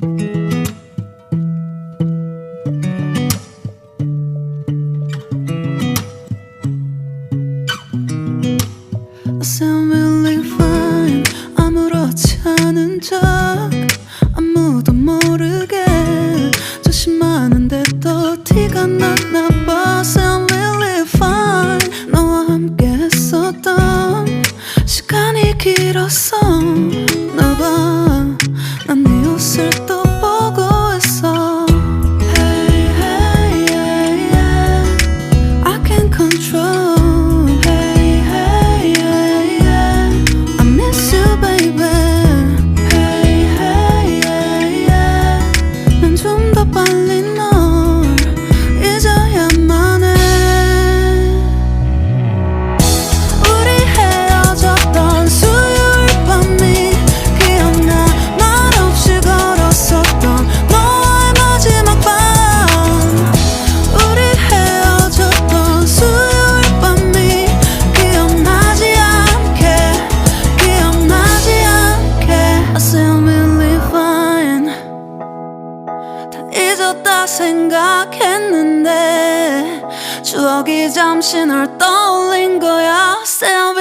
I sound really fine. 아무렇지 않은 척 아무도 모르게 조심하는데 또 티가 났나 봐. Sound really fine. 너와 함께 했었던 시간이 길었어. 나 봐, 난 네 옷을 또 보고 있어. Hey, hey, yeah, yeah. I can't control. 잊었다 생각했는데 추억이 잠시 널 떠올린 거야. Still